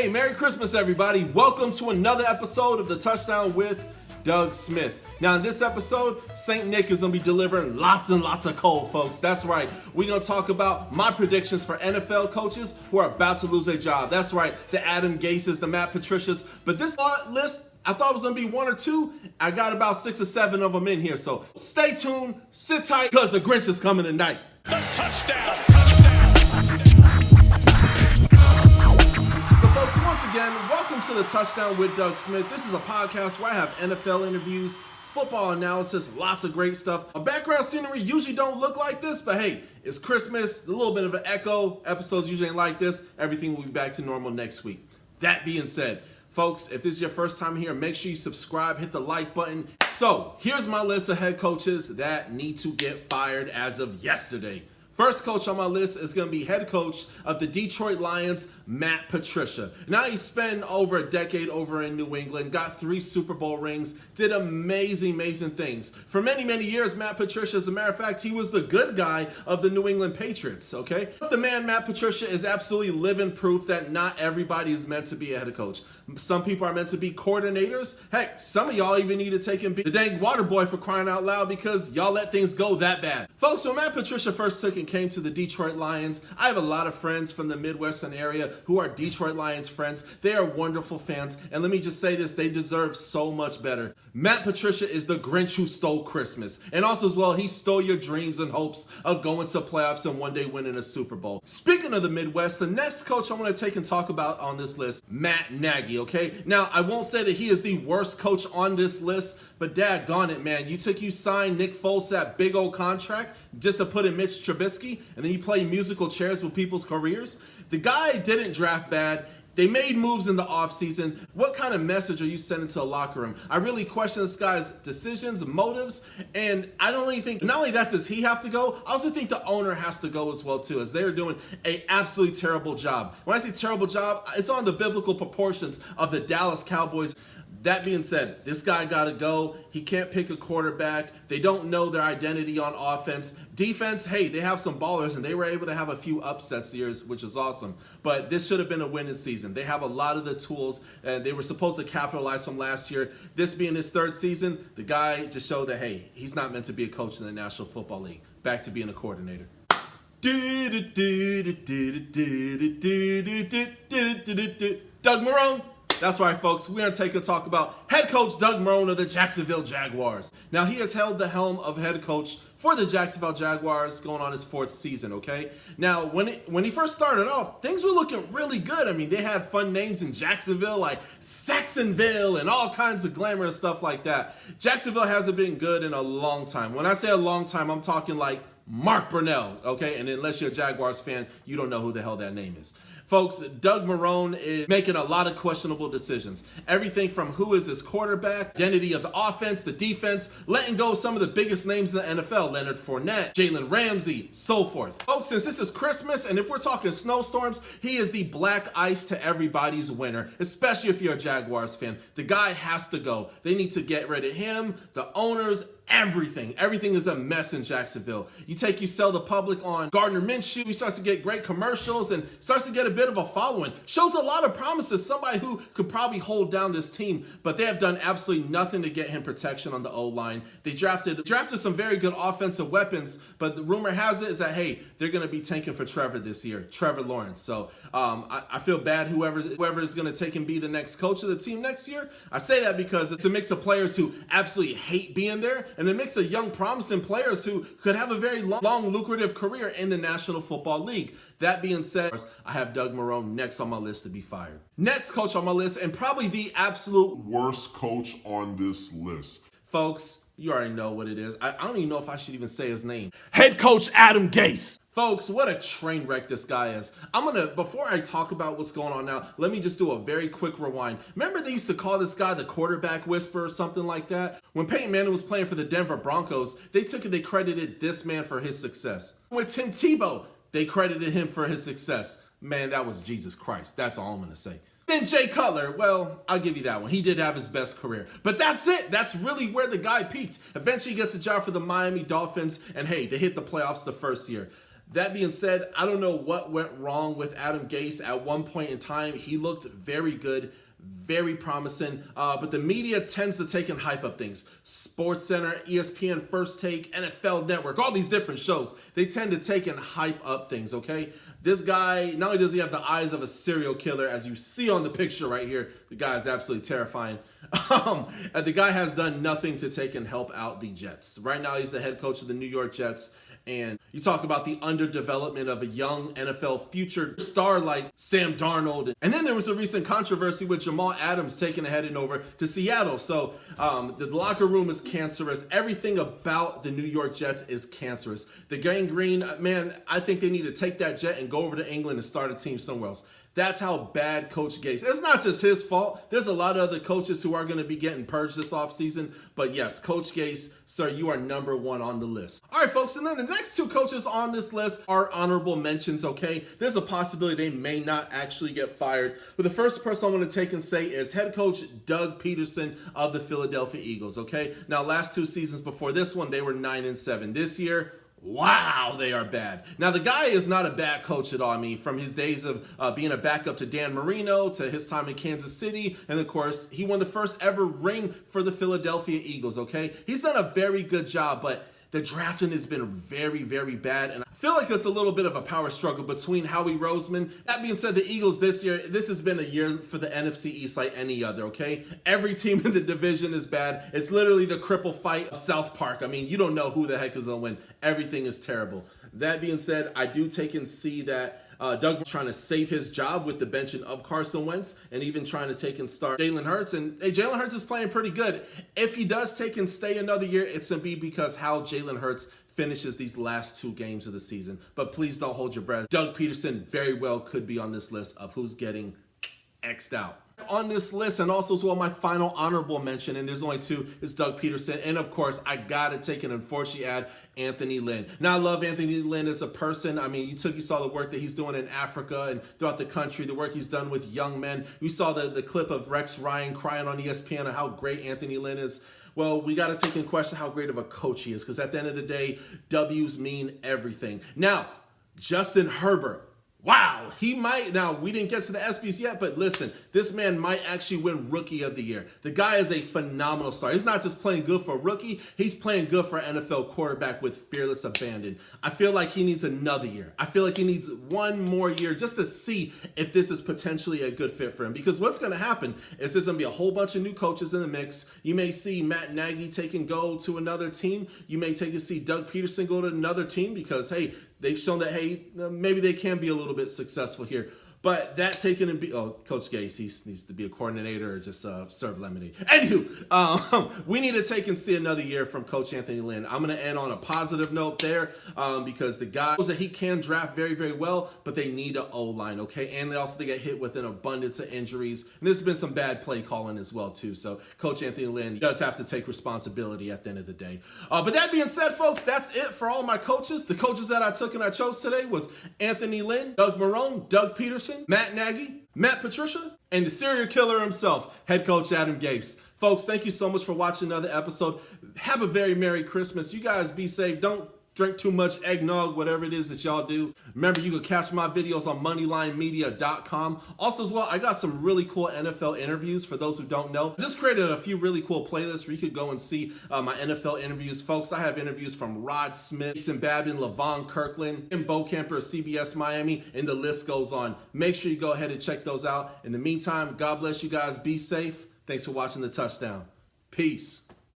Hey, Merry Christmas, everybody. Welcome to another episode of the Touchdown with Doug Smith. Now, in this episode, St. Nick is going to be delivering lots and lots of coal, folks. That's right. We're going to talk about my predictions for NFL coaches who are about to lose their job. That's right. The Adam Gases, the Matt Patricias. But this list, I thought it was going to be one or two. I got about 6 or 7 of them in here. So stay tuned, sit tight, because the Grinch is coming tonight. The touchdown. Folks, once again, welcome to the Touchdown with Doug Smith. This is a podcast where I have NFL interviews, football analysis, lots of great stuff. A background scenery usually don't look like this, but hey, it's Christmas, a little bit of an echo. Episodes usually ain't like this. Everything will be back to normal next week. That being said, folks, if this is your first time here, make sure you subscribe, hit the like button. So here's my list of head coaches that need to get fired as of yesterday. First coach on my list is going to be head coach of the Detroit Lions, Matt Patricia. Now he spent over a decade over in New England, got 3 Super Bowl rings, did amazing things. For many years, Matt Patricia, as a matter of fact, he was the good guy of the New England Patriots, okay? But the man, Matt Patricia, is absolutely living proof that not everybody is meant to be a head coach. Some people are meant to be coordinators. Heck, some of y'all even need to take and be the dang water boy, for crying out loud, because y'all let things go that bad. Folks, when Matt Patricia first took and came to the Detroit Lions, I have a lot of friends from the Midwestern area who are Detroit Lions friends. They are wonderful fans, and let me just say this, they deserve so much better. Matt Patricia is the Grinch who stole Christmas, and also as well, he stole your dreams and hopes of going to playoffs and one day winning a Super Bowl. Speaking of the Midwest, the next coach I want to take and talk about on this list, Matt Nagy, okay? Now, I won't say that he is the worst coach on this list, but daggone it, man. You signed Nick Foles to that big old contract just to put in Mitch Trubisky, and then you play musical chairs with people's careers. The guy didn't draft bad. They made moves in the offseason. What kind of message are you sending to a locker room? I really question this guy's decisions, motives, and I don't really think, not only that does he have to go, I also think the owner has to go as well too, as they're doing an absolutely terrible job. When I say terrible job, it's on the biblical proportions of the Dallas Cowboys. That being said, this guy got to go. He can't pick a quarterback. They don't know their identity on offense. Defense, hey, they have some ballers, and they were able to have a few upsets years, which is awesome. But this should have been a winning season. They have a lot of the tools, and they were supposed to capitalize from last year. This being his 3rd season, the guy just showed that, hey, he's not meant to be a coach in the National Football League. Back to being a coordinator. Doug Marrone. That's right, folks. We're going to take a talk about head coach Doug Marrone of the Jacksonville Jaguars. Now, he has held the helm of head coach for the Jacksonville Jaguars going on his 4th season, okay? Now, when he first started off, things were looking really good. I mean, they had fun names in Jacksonville like Saxonville and all kinds of glamorous stuff like that. Jacksonville hasn't been good in a long time. When I say a long time, I'm talking like Mark Brunell, okay? And unless you're a Jaguars fan, you don't know who the hell that name is. Folks, Doug Marrone is making a lot of questionable decisions. Everything from who is his quarterback, identity of the offense, the defense, letting go of some of the biggest names in the NFL, Leonard Fournette, Jalen Ramsey, so forth. Folks, since this is Christmas, and if we're talking snowstorms, he is the black ice to everybody's winter, especially if you're a Jaguars fan. The guy has to go. They need to get rid of him, the owners, everything. Everything is a mess in Jacksonville. You sell the public on Gardner Minshew. He starts to get great commercials and starts to get a bit of a following. Shows a lot of promises. Somebody who could probably hold down this team, but they have done absolutely nothing to get him protection on the O-line. They drafted some very good offensive weapons, but the rumor has it is that, hey, they're going to be tanking for Trevor this year, Trevor Lawrence. So I feel bad whoever is going to take and be the next coach of the team next year. I say that because it's a mix of players who absolutely hate being there, and a mix of young, promising players who could have a very long, lucrative career in the National Football League. That being said, I have Doug Marrone next on my list to be fired. Next coach on my list, and probably the absolute worst coach on this list. Folks, you already know what it is. I don't even know if I should even say his name. Head coach Adam Gase. Folks, what a train wreck this guy is. Before I talk about what's going on now, let me just do a very quick rewind. Remember they used to call this guy the quarterback whisperer or something like that? When Peyton Manning was playing for the Denver Broncos, they credited this man for his success. With Tim Tebow, they credited him for his success. Man, that was Jesus Christ. That's all I'm going to say. Then Jay Cutler, well, I'll give you that one. He did have his best career. But that's it. That's really where the guy peaked. Eventually he gets a job for the Miami Dolphins, and hey, they hit the playoffs the first year. That being said, I don't know what went wrong with Adam Gase. At one point in time, he looked very good, very promising, but the media tends to take and hype up things. SportsCenter, ESPN, First Take, NFL Network, all these different shows, they tend to take and hype up things, okay? This guy, not only does he have the eyes of a serial killer, as you see on the picture right here, the guy is absolutely terrifying. And the guy has done nothing to take and help out the Jets. Right now, he's the head coach of the New York Jets. And you talk about the underdevelopment of a young NFL future star like Sam Darnold. And then there was a recent controversy with Jamal Adams taking and heading over to Seattle. So the locker room is cancerous. Everything about the New York Jets is cancerous. The Gang Green, man, I think they need to take that jet and go over to England and start a team somewhere else. That's how bad Coach Gase. It's not just his fault. There's a lot of other coaches who are going to be getting purged this offseason. But yes, Coach Gase, sir, you are number one on the list. All right, folks, and then the next two coaches on this list are honorable mentions, okay? There's a possibility they may not actually get fired. But the first person I want to take and say is head coach Doug Pederson of the Philadelphia Eagles, okay? Now, last two seasons before this one, they were 9-7. This year, wow, they are bad. Now, the guy is not a bad coach at all. I mean, from his days of being a backup to Dan Marino to his time in Kansas City. And, of course, he won the first ever ring for the Philadelphia Eagles, okay? He's done a very good job, but the drafting has been very, very bad. And I feel like it's a little bit of a power struggle between Howie Roseman. That being said, the Eagles this year, this has been a year for the NFC East like any other, okay? Every team in the division is bad. It's literally the cripple fight of South Park. I mean, you don't know who the heck is going to win. Everything is terrible. That being said, I do take and see that Doug was trying to save his job with the benching of Carson Wentz and even trying to take and start Jalen Hurts. And hey, Jalen Hurts is playing pretty good. If he does take and stay another year, it's going to be because how Jalen Hurts finishes these last two games of the season. But please don't hold your breath. Doug Pederson very well could be on this list of who's getting X'd out. On this list, and also as well my final honorable mention, and there's only two, is Doug Pederson. And of course, I gotta take and unfortunately add Anthony Lynn. Now, I love Anthony Lynn as a person. I mean, you saw the work that he's doing in Africa and throughout the country, the work he's done with young men. We saw the clip of Rex Ryan crying on ESPN on how great Anthony Lynn is. Well, we got to take in question how great of a coach he is, because at the end of the day, W's mean everything. Now, Justin Herbert. Wow, he might. Now, we didn't get to the ESPYs yet, but listen, this man might actually win Rookie of the Year. The guy is a phenomenal star. He's not just playing good for a rookie, he's playing good for an NFL quarterback with fearless abandon. I feel like he needs another year. I feel like he needs one more year just to see if this is potentially a good fit for him. Because what's going to happen is there's going to be a whole bunch of new coaches in the mix. You may see Matt Nagy take and go to another team. You may take and see Doug Pederson go to another team because, hey, they've shown that, hey, maybe they can be a little bit successful here. But that taken and be, Coach Gase, he needs to be a coordinator or just serve lemonade. Anywho, we need to take and see another year from Coach Anthony Lynn. I'm going to end on a positive note there because the guy knows that he can draft very, very well, but they need an O-line, okay? And they get hit with an abundance of injuries. And there's been some bad play calling as well, too. So Coach Anthony Lynn does have to take responsibility at the end of the day. But that being said, folks, that's it for all my coaches. The coaches that I took and I chose today was Anthony Lynn, Doug Marrone, Doug Pederson, Matt Nagy, Matt Patricia, and the serial killer himself, head coach Adam Gase. Folks, thank you so much for watching another episode. Have a very Merry Christmas. You guys be safe. Don't drink too much eggnog, whatever it is that y'all do. Remember, you can catch my videos on moneylinemedia.com. Also as well, I got some really cool NFL interviews for those who don't know. I just created a few really cool playlists where you could go and see my NFL interviews. Folks, I have interviews from Rod Smith, Jason Babin, LaVon Kirkland, and Bo Camper of CBS Miami, and the list goes on. Make sure you go ahead and check those out. In the meantime, God bless you guys. Be safe. Thanks for watching The Touchdown. Peace.